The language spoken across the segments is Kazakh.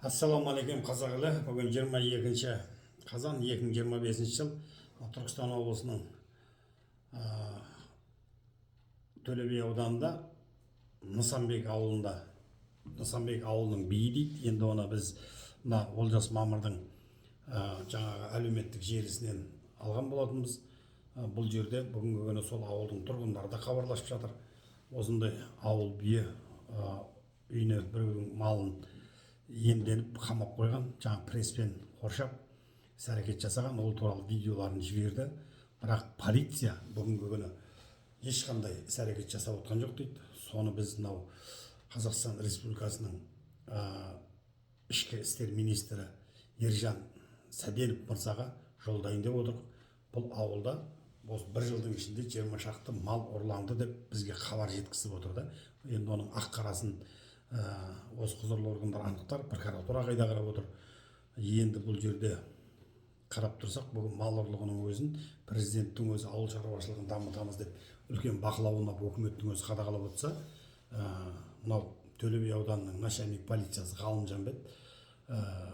Ассалаумағалейкум қазақ елі. Бүгін 22 қазан 2025 жыл Түркістан облысының Төле би ауданында Нысанбек ауылында Нысанбек ауылының биі дейді. Енді оны біз мына Олжас Мамырдың жаңағы әлеуметтік желісінен алған болатынбыз. Бұл жерде бүгінгі күні сол ауылдың тұрғындары да хабарласып жатыр. Осындай ауыл биі үйіне біреудің малын иемденіп қамап қойған, жаңа преспен қоршап іс-әрекет жасаған, ол туралы видеоларын жіберді. Бірақ полиция бүгінгі күні ешқандай іс-әрекет жасап отқан жоқ дейді. Соны біз мынау Қазақстан Республикасының ішкі істер министрі Ержан Сәбенов мырзаға жолдайын деп отырық. Бұл ауылда осы бір жылдың ішінде 20 шақты мал ұрланды деп бізге хабар жеткізіп отырды. Енді оның ақ-қарасын осы құзырлы органдар анықтар, прокуратура қайда қарап отыр. Енді бұл жерде қарап тұрсақ, бүгін мал ұрлығының өзін президенттің өзі ауыл шаруашылығын дамытамыз деп үлкен бақылауына өкіметтің өзі қадағалап отырса, мынау Төле би ауданының начальник полициясы Ғалымжанбет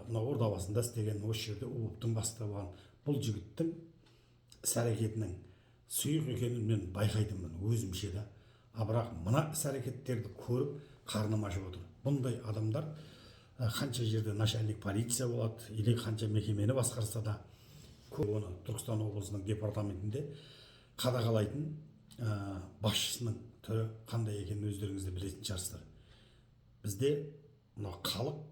мынау ордабасында істеген, осы жерде УУП-тың бастығы болған бұл жігіттің іс-әрекетінің сұйық екенін мен байқайтынмын өзімше де. Бірақ мына іс-әрекеттерді көріп қарным ашып отыр. Бұндай адамдар қанша жерде начальник полиция болады, или қанша мекемені басқарса да, оны Түркістан облысының департаментінде қадағалайтын басшысының түрі қандай екенін өздеріңіз де білетін шығарсыздар. Бізде мына халық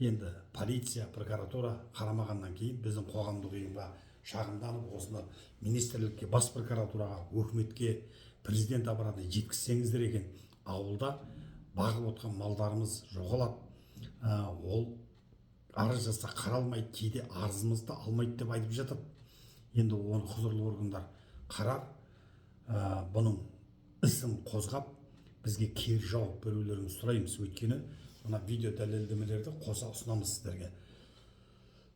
енді полиция, прокуратура қарамағаннан кейін біздің қоғамдық ұйымға шағымданып, осыны министрлікке, бас прокуратураға, өкіметке, президент аппаратына жеткізсеңіздер екен, ауылда бағып отқан малдарымыз жоғалады. Ол арыз жазса қаралмайды, кейде арызымызды алмайды деп айтып жатыр. Енді оны құзырлы органдар қарар, бұның ісін қозғап, бізге кері жауап берулеріңізді сұраймыз. Өйткені мына видео дәлелдемелерді қоса ұсынамыз сіздерге.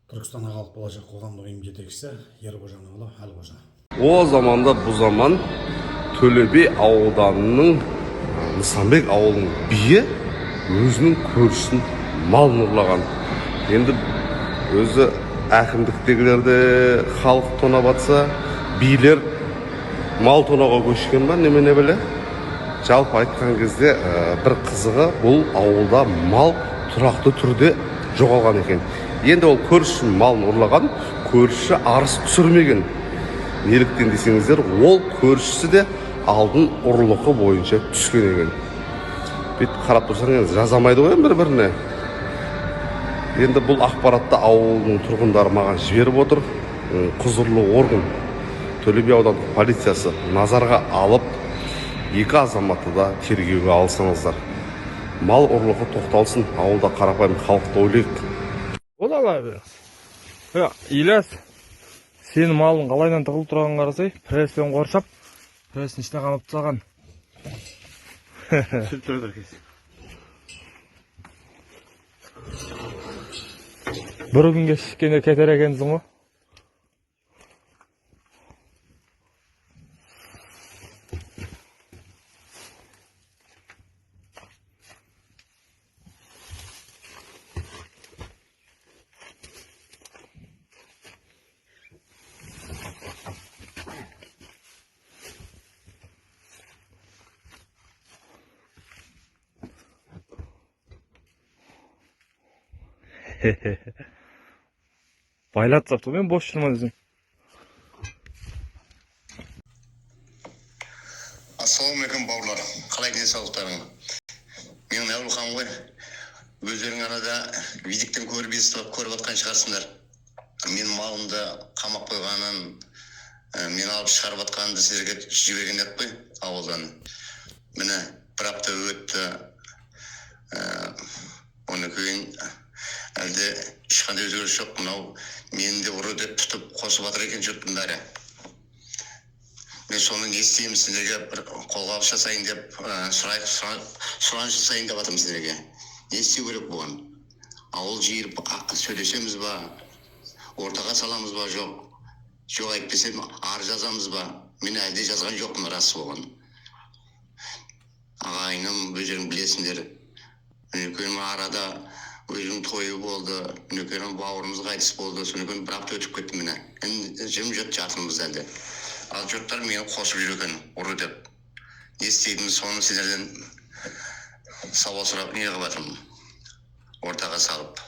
Түркістан ағалық болашақ қоғамдық ұйым жетекшісі Ерғожанұлы Әлғожа. О заманда бұл заман Төле би ауданының Нысанбек ауылының биі өзінің көршісін мал ұрлаған. Енді өзі әкімдіктегілерде халық тонап атса, билер мал тонауға көшкен ба, немене біле? Жалпы айтқан кезде бір қызығы, бұл ауылда мал тұрақты түрде жоғалған екен. Енді ол көршісін малын ұрлаған, көршісі арыз түсірмеген. Неліктен десеңіздер, ол көршісі де алдын ұрлығы бойынша түскен екен. Бүйтіп қарап тұрсаң, жазамайды ғой бір-біріне. Енді бұл ақпаратты ауылдың тұрғындары маған жіберіп отыр. Құзырлы орган Төле би аудандық полициясы назарға алып, екі азаматты да тергеуге алсаңыздар. Мал ұрлығы тоқталсын, ауылда қарапайым халықты ойлайық. Олала Ильяс, сенің малың қалайдан тығылып тұрғанын қарасай, преспен қоршап, престің ішіне қамап тастаған. Бір күнге шықкенде кетер екенсің ғой. Байлатсақ тұр, мен бос жүрмін өзім. Ассалаумағалейкум бауырлар, қалай денсаулықтарың? Менің Әбілхан ғой. Өздерің арада видиктен көріп жатқан шығарсыңдар. Мен малымды қамап қойғанын, мен алып шығарып жатқанымды сіздерге жіберген еді қой ауылдан. Міне бір апта өтті. Оны кейін әлде ешқандай өзгеріс жоқ. Мынау мені де ұры деп тұтып қосып жатыр екен жұрттың бәрі. Мен соны не істеймін, сіздерге бір қолғабыс жасайын деп, сұраныс жасайын деп жатырмын сіздерге. Не істеу керек бұған? Ауыл жиырып сөйлесеміз ба? Ортаға саламыз ба? Жоқ айтпесем арыз жазамыз ба? Мен әлде жазған жоқпын, рас болған. Ағайыным, өздерің білесіңдер. Үлкен арада өзінің тойы болды, нүкенің бауырымыз қайтыс болды, сонекен бір апта өтіп кетті міне. Енді жым-жырт жатырмыз әлде. Ал жұрттар мені қосып жүр екен, ұры деп. Не істейтінімді соны сіздерден сауал сұрап не қылып жатырмын, ортаға салып.